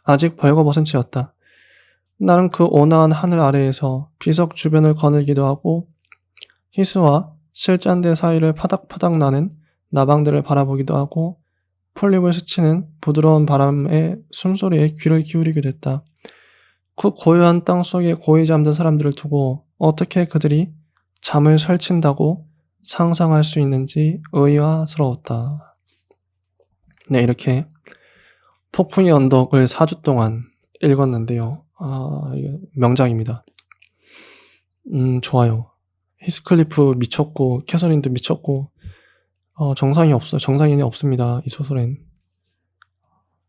아직 벌거벗은 채였다. 나는 그 온화한 하늘 아래에서 비석 주변을 거닐기도 하고 히스와 실잔대 사이를 파닥파닥 나는 나방들을 바라보기도 하고 풀잎을 스치는 부드러운 바람의 숨소리에 귀를 기울이게 됐다. 그 고요한 땅 속에 고이 잠든 사람들을 두고 어떻게 그들이 잠을 설친다고 상상할 수 있는지 의아스러웠다. 네, 이렇게 폭풍의 언덕을 4주 동안 읽었는데요. 이게 명작입니다. 좋아요. 히스클리프 미쳤고 캐서린도 미쳤고 정상이 없어요. 정상인이 없습니다. 이 소설엔.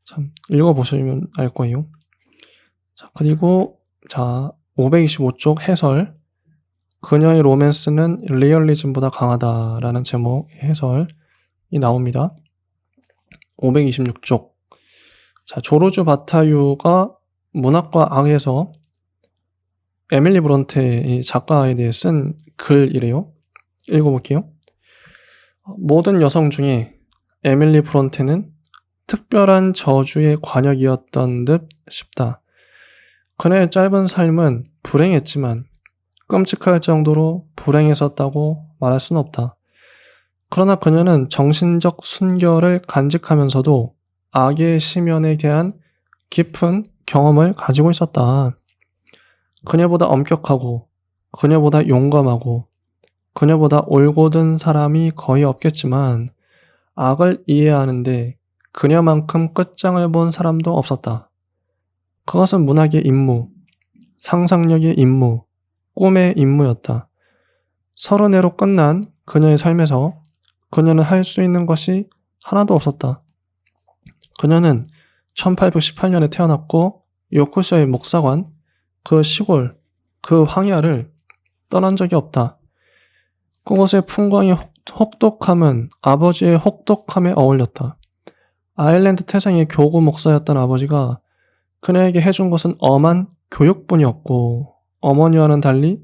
참 읽어보시면 알 거예요. 자, 그리고 525쪽 해설. 그녀의 로맨스는 리얼리즘보다 강하다라는 제목의 해설이 나옵니다. 526쪽. 자, 조르주 바타유가 문학과 악에서 에밀리 브론테 작가에 대해 쓴 글이래요. 읽어볼게요. 모든 여성 중에 에밀리 브론테는 특별한 저주의 관역이었던 듯 싶다. 그녀의 짧은 삶은 불행했지만 끔찍할 정도로 불행했었다고 말할 수는 없다. 그러나 그녀는 정신적 순결을 간직하면서도 악의 심연에 대한 깊은 경험을 가지고 있었다. 그녀보다 엄격하고 그녀보다 용감하고 그녀보다 올곧은 사람이 거의 없겠지만 악을 이해하는데 그녀만큼 끝장을 본 사람도 없었다. 그것은 문학의 임무, 상상력의 임무, 꿈의 임무였다. 30애로 끝난 그녀의 삶에서 그녀는 할 수 있는 것이 하나도 없었다. 그녀는 1818년에 태어났고 요코시아의 목사관, 그 시골, 그 황야를 떠난 적이 없다. 그곳의 풍광의 혹독함은 아버지의 혹독함에 어울렸다. 아일랜드 태생의 교구 목사였던 아버지가 그녀에게 해준 것은 엄한 교육뿐이었고 어머니와는 달리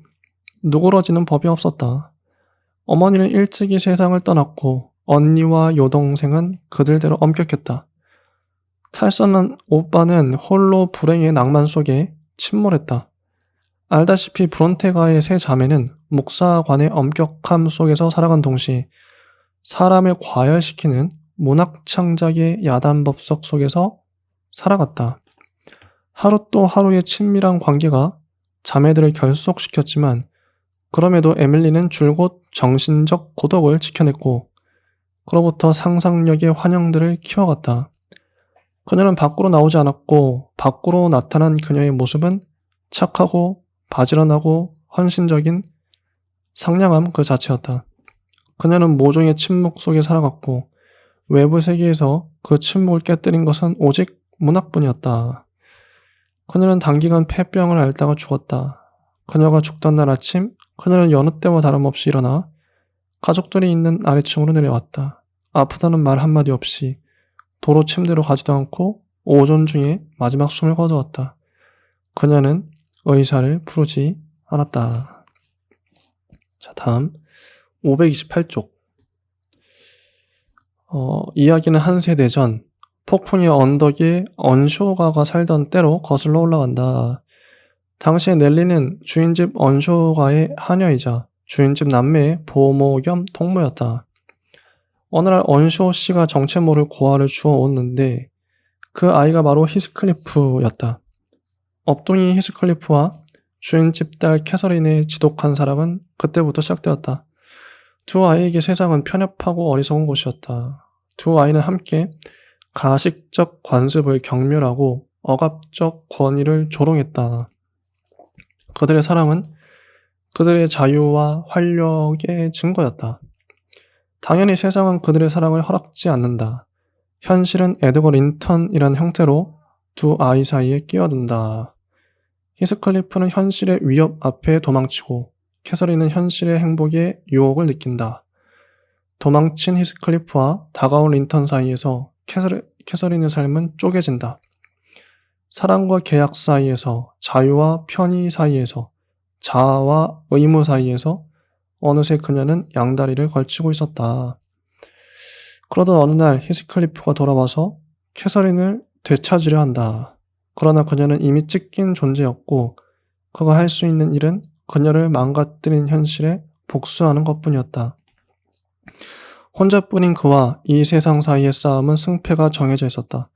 누그러지는 법이 없었다. 어머니는 일찍이 세상을 떠났고 언니와 여동생은 그들대로 엄격했다. 탈선한 오빠는 홀로 불행의 낭만 속에 침몰했다. 알다시피 브론테가의 세 자매는 목사관의 엄격함 속에서 살아간 동시에 사람을 과열시키는 문학 창작의 야단법석 속에서 살아갔다. 하루 또 하루의 친밀한 관계가 자매들을 결속시켰지만 그럼에도 에밀리는 줄곧 정신적 고독을 지켜냈고 그로부터 상상력의 환영들을 키워갔다. 그녀는 밖으로 나오지 않았고 밖으로 나타난 그녀의 모습은 착하고 바지런하고 헌신적인 상냥함 그 자체였다. 그녀는 모종의 침묵 속에 살아갔고 외부 세계에서 그 침묵을 깨뜨린 것은 오직 문학뿐이었다. 그녀는 단기간 폐병을 앓다가 죽었다. 그녀가 죽던 날 아침 그녀는 여느 때와 다름없이 일어나 가족들이 있는 아래층으로 내려왔다. 아프다는 말 한마디 없이 도로 침대로 가지도 않고 오존 중에 마지막 숨을 거두었다. 그녀는 의사를 부르지 않았다. 자, 다음 528쪽. 이야기는 한 세대 전 폭풍의 언덕에 언쇼가가 살던 때로 거슬러 올라간다. 당시에 넬리는 주인집 언쇼가의 하녀이자 주인집 남매의 보모 겸 동무였다. 어느 날 언쇼 씨가 정체 모를 고아를 주워왔는데 그 아이가 바로 히스클리프였다. 업둥이 히스클리프와 주인집 딸 캐서린의 지독한 사랑은 그때부터 시작되었다. 두 아이에게 세상은 편협하고 어리석은 곳이었다. 두 아이는 함께 가식적 관습을 경멸하고 억압적 권위를 조롱했다. 그들의 사랑은 그들의 자유와 활력의 증거였다. 당연히 세상은 그들의 사랑을 허락지 않는다. 현실은 에드거 린턴이란 형태로 두 아이 사이에 끼어든다. 히스클리프는 현실의 위협 앞에 도망치고 캐서린은 현실의 행복에 유혹을 느낀다. 도망친 히스클리프와 다가온 린턴 사이에서 캐서린의 삶은 쪼개진다. 사랑과 계약 사이에서, 자유와 편의 사이에서, 자아와 의무 사이에서 어느새 그녀는 양다리를 걸치고 있었다. 그러던 어느 날 히스클리프가 돌아와서 캐서린을 되찾으려 한다. 그러나 그녀는 이미 찢긴 존재였고 그가 할 수 있는 일은 그녀를 망가뜨린 현실에 복수하는 것뿐이었다. 혼자뿐인 그와 이 세상 사이의 싸움은 승패가 정해져 있었다.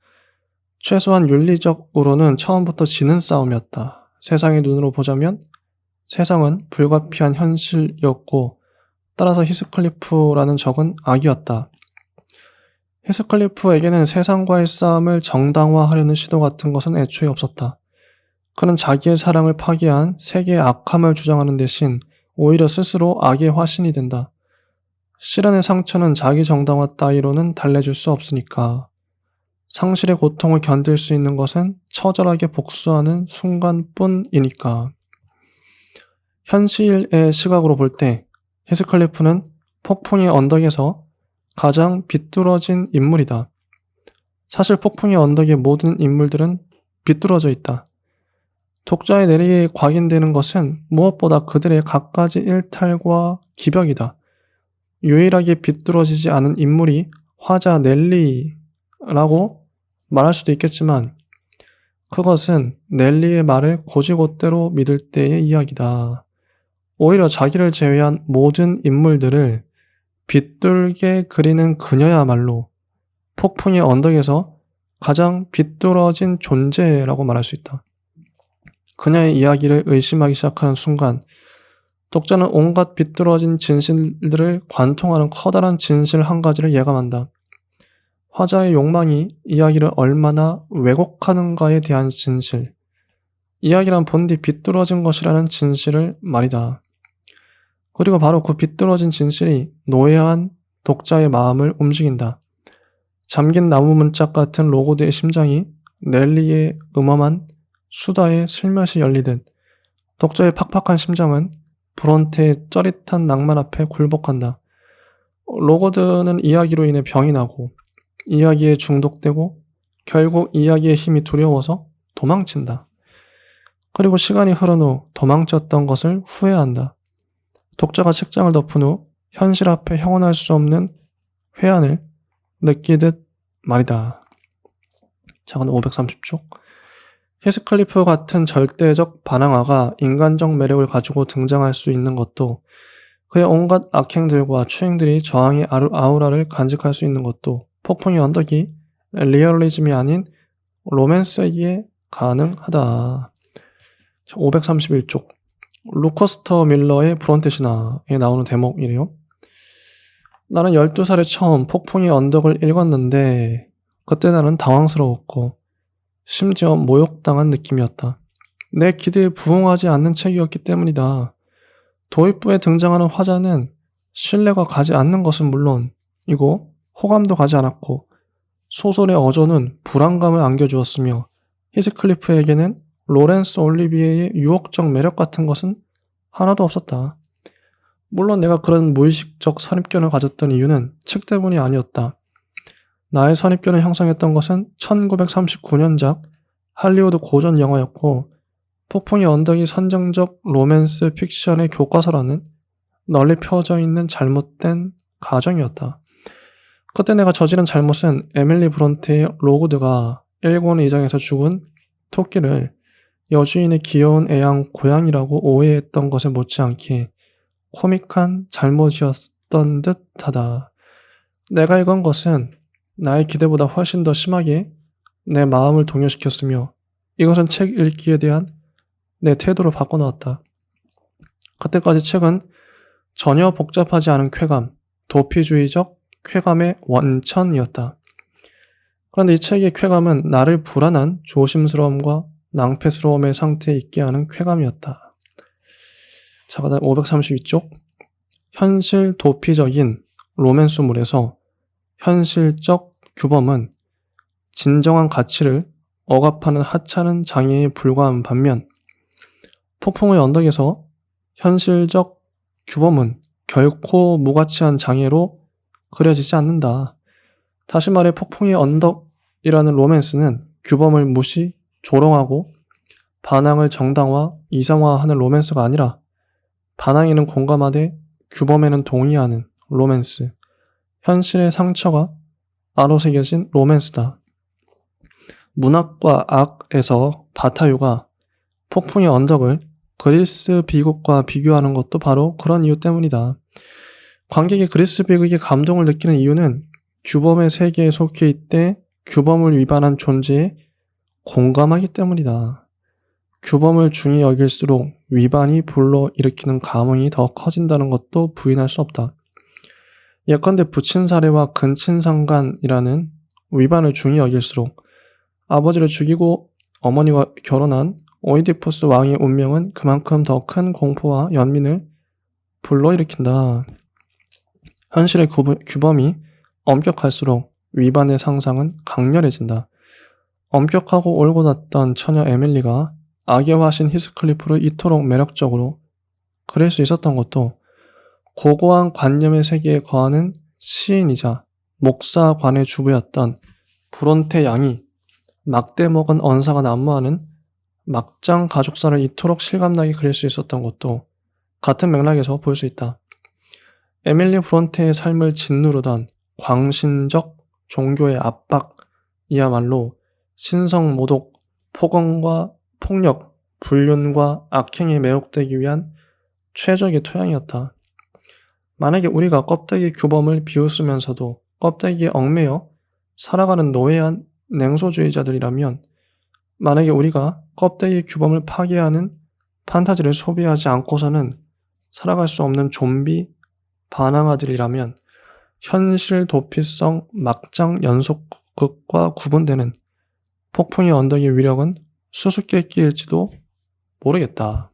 최소한 윤리적으로는 처음부터 지는 싸움이었다. 세상의 눈으로 보자면 세상은 불가피한 현실이었고 따라서 히스클리프라는 적은 악이었다. 히스클리프에게는 세상과의 싸움을 정당화하려는 시도 같은 것은 애초에 없었다. 그는 자기의 사랑을 파괴한 세계의 악함을 주장하는 대신 오히려 스스로 악의 화신이 된다. 실현의 상처는 자기 정당화 따위로는 달래줄 수 없으니까. 상실의 고통을 견딜 수 있는 것은 처절하게 복수하는 순간뿐이니까. 현실의 시각으로 볼 때 히스클리프는 폭풍의 언덕에서 가장 비뚤어진 인물이다. 사실 폭풍의 언덕의 모든 인물들은 비뚤어져 있다. 독자의 내리에 각인되는 것은 무엇보다 그들의 갖가지 일탈과 기벽이다. 유일하게 비뚤어지지 않은 인물이 화자 넬리라고 말할 수도 있겠지만 그것은 넬리의 말을 곧이곧대로 믿을 때의 이야기다. 오히려 자기를 제외한 모든 인물들을 비뚤게 그리는 그녀야말로 폭풍의 언덕에서 가장 비뚤어진 존재라고 말할 수 있다. 그녀의 이야기를 의심하기 시작하는 순간 독자는 온갖 비뚤어진 진실들을 관통하는 커다란 진실 한 가지를 예감한다. 화자의 욕망이 이야기를 얼마나 왜곡하는가에 대한 진실. 이야기란 본디 비뚤어진 것이라는 진실을 말이다. 그리고 바로 그 비뚤어진 진실이 노예한 독자의 마음을 움직인다. 잠긴 나무 문짝 같은 로고드의 심장이 넬리의 음험한 수다에 슬며시 열리듯 독자의 팍팍한 심장은 브론테의 쩌릿한 낭만 앞에 굴복한다. 로고드는 이야기로 인해 병이 나고 이야기에 중독되고 결국 이야기의 힘이 두려워서 도망친다. 그리고 시간이 흐른 후 도망쳤던 것을 후회한다. 독자가 책장을 덮은 후 현실 앞에 형언할 수 없는 회한을 느끼듯 말이다. 자, 그럼 530쪽. 히스클리프 같은 절대적 반항아가 인간적 매력을 가지고 등장할 수 있는 것도 그의 온갖 악행들과 추행들이 저항의 아우라를 간직할 수 있는 것도 폭풍의 언덕이 리얼리즘이 아닌 로맨스이기에 가능하다. 531쪽. 루커스터 밀러의 브론테 신화에 나오는 대목이래요. 나는 12살에 처음 폭풍의 언덕을 읽었는데 그때 나는 당황스러웠고 심지어 모욕당한 느낌이었다. 내 기대에 부응하지 않는 책이었기 때문이다. 도입부에 등장하는 화자는 신뢰가 가지 않는 것은 물론이고 호감도 가지 않았고 소설의 어조는 불안감을 안겨주었으며 히스클리프에게는 로렌스 올리비에의 유혹적 매력 같은 것은 하나도 없었다. 물론 내가 그런 무의식적 선입견을 가졌던 이유는 책 때문이 아니었다. 나의 선입견을 형성했던 것은 1939년작 할리우드 고전 영화였고 폭풍의 언덕이 선정적 로맨스 픽션의 교과서라는 널리 펴져 있는 잘못된 가정이었다. 그때 내가 저지른 잘못은 에밀리 브론테의 로그드가 일본 이장에서 죽은 토끼를 여주인의 귀여운 애양 고양이라고 오해했던 것에 못지않게 코믹한 잘못이었던 듯하다. 내가 읽은 것은 나의 기대보다 훨씬 더 심하게 내 마음을 동요시켰으며 이것은 책 읽기에 대한 내 태도를 바꿔놓았다. 그때까지 책은 전혀 복잡하지 않은 쾌감, 도피주의적 쾌감의 원천이었다. 그런데 이 책의 쾌감은 나를 불안한 조심스러움과 낭패스러움의 상태에 있게 하는 쾌감이었다. 자, 그다음 532쪽. 현실 도피적인 로맨스물에서 현실적 규범은 진정한 가치를 억압하는 하찮은 장애에 불과한 반면 폭풍의 언덕에서 현실적 규범은 결코 무가치한 장애로 그려지지 않는다. 다시 말해 폭풍의 언덕이라는 로맨스는 규범을 무시, 조롱하고 반항을 정당화, 이상화하는 로맨스가 아니라 반항에는 공감하되 규범에는 동의하는 로맨스, 현실의 상처가 아로새겨진 로맨스다. 문학과 악에서 바타유가 폭풍의 언덕을 그리스 비극과 비교하는 것도 바로 그런 이유 때문이다. 관객이 그리스 비극의 감동을 느끼는 이유는 규범의 세계에 속해 있되 규범을 위반한 존재에 공감하기 때문이다. 규범을 중히 여길수록 위반이 불러일으키는 감흥이 더 커진다는 것도 부인할 수 없다. 예컨대 부친 사례와 근친상간이라는 위반을 중히 여길수록 아버지를 죽이고 어머니와 결혼한 오이디푸스 왕의 운명은 그만큼 더 큰 공포와 연민을 불러일으킨다. 현실의 규범이 엄격할수록 위반의 상상은 강렬해진다. 엄격하고 올곧았던 처녀 에밀리가 악의 화신 히스클리프를 이토록 매력적으로 그릴 수 있었던 것도 고고한 관념의 세계에 거하는 시인이자 목사관의 주부였던 브론테 양이 막대 먹은 언사가 난무하는 막장 가족사를 이토록 실감나게 그릴 수 있었던 것도 같은 맥락에서 볼 수 있다. 에밀리 브론테의 삶을 짓누르던 광신적 종교의 압박이야말로 신성모독, 폭언과 폭력, 불륜과 악행에 매혹되기 위한 최적의 토양이었다. 만약에 우리가 껍데기 규범을 비웃으면서도 껍데기에 얽매여 살아가는 노예한 냉소주의자들이라면, 만약에 우리가 껍데기 규범을 파괴하는 판타지를 소비하지 않고서는 살아갈 수 없는 좀비 반항아들이라면 현실 도피성 막장 연속극과 구분되는 폭풍의 언덕의 위력은 수수께끼일지도 모르겠다.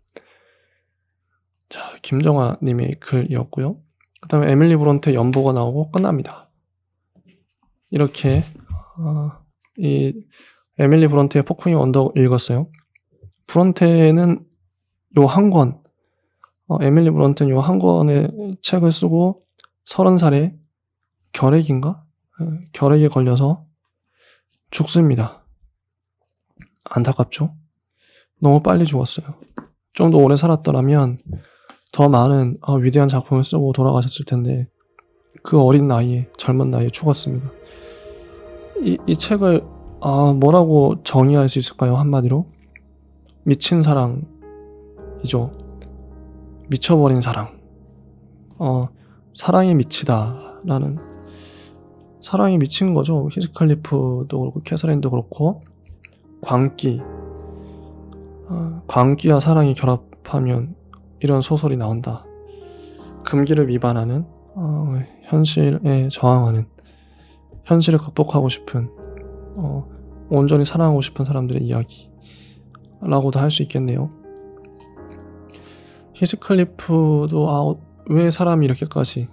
자, 김정아 님의 글이었고요. 그 다음에 에밀리 브론테 연보가 나오고 끝납니다. 이렇게 이 에밀리 브론테의 폭풍의 언덕 읽었어요. 브론테는 요 한 권, 에밀리 브론테는 요 한 권의 책을 쓰고 30살에 결핵인가? 결핵에 걸려서 죽습니다. 안타깝죠? 너무 빨리 죽었어요. 좀 더 오래 살았더라면 더 많은 위대한 작품을 쓰고 돌아가셨을 텐데 그 어린 나이에, 젊은 나이에 죽었습니다. 이 책을 뭐라고 정의할 수 있을까요? 한마디로 미친 사랑이죠. 미쳐버린 사랑. 사랑에 미치다라는, 사랑에 미친 거죠. 히스클리프도 그렇고 캐서린도 그렇고. 광기와 사랑이 결합하면 이런 소설이 나온다. 금기를 위반하는, 현실에 저항하는, 현실을 극복하고 싶은, 온전히 사랑하고 싶은 사람들의 이야기. 라고도 할 수 있겠네요. 히스클리프도 왜 사람이 이렇게까지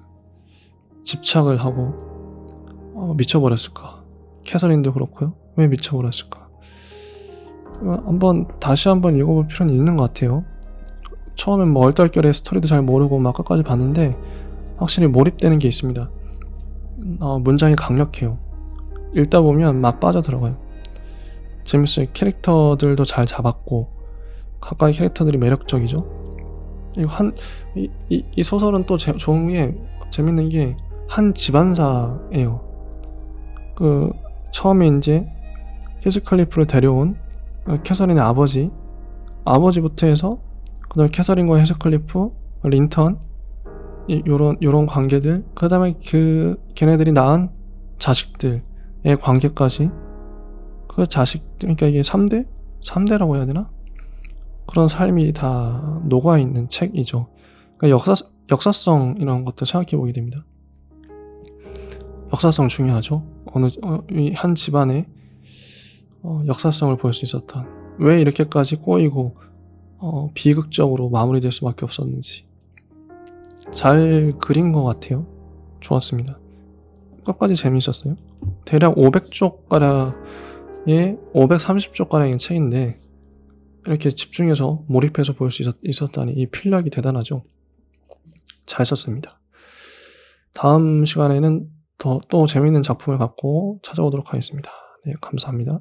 집착을 하고 미쳐버렸을까? 캐서린도 그렇고요. 왜 미쳐버렸을까? 다시 한번 읽어볼 필요는 있는 것 같아요. 처음엔 뭐 얼떨결에 스토리도 잘 모르고 막 끝까지 봤는데 확실히 몰입되는 게 있습니다. 문장이 강력해요. 읽다 보면 막 빠져들어가요. 재밌어요. 캐릭터들도 잘 잡았고 각각의 캐릭터들이 매력적이죠. 이 소설은 또 좋은 게, 재밌는 게 한 집안사예요. 처음에 이제 히스클리프를 데려온 캐서린의 아버지부터 해서 그다음에 캐서린과 히스클리프, 린턴, 요런 관계들, 그 다음에 걔네들이 낳은 자식들의 관계까지, 그 자식들, 그러니까 이게 3대라고 해야 되나? 그런 삶이 다 녹아있는 책이죠. 그러니까 역사성 이런 것들 생각해 보게 됩니다. 역사성 중요하죠. 한 집안의 역사성을 볼 수 있었던, 왜 이렇게까지 꼬이고 비극적으로 마무리될 수밖에 없었는지 잘 그린 것 같아요. 좋았습니다. 끝까지 재미있었어요. 대략 500쪽가량의 530쪽가량의 책인데 이렇게 집중해서 몰입해서 볼 수 있었다니 이 필력이 대단하죠. 잘 썼습니다. 다음 시간에는 또 재미있는 작품을 갖고 찾아오도록 하겠습니다. 네, 감사합니다.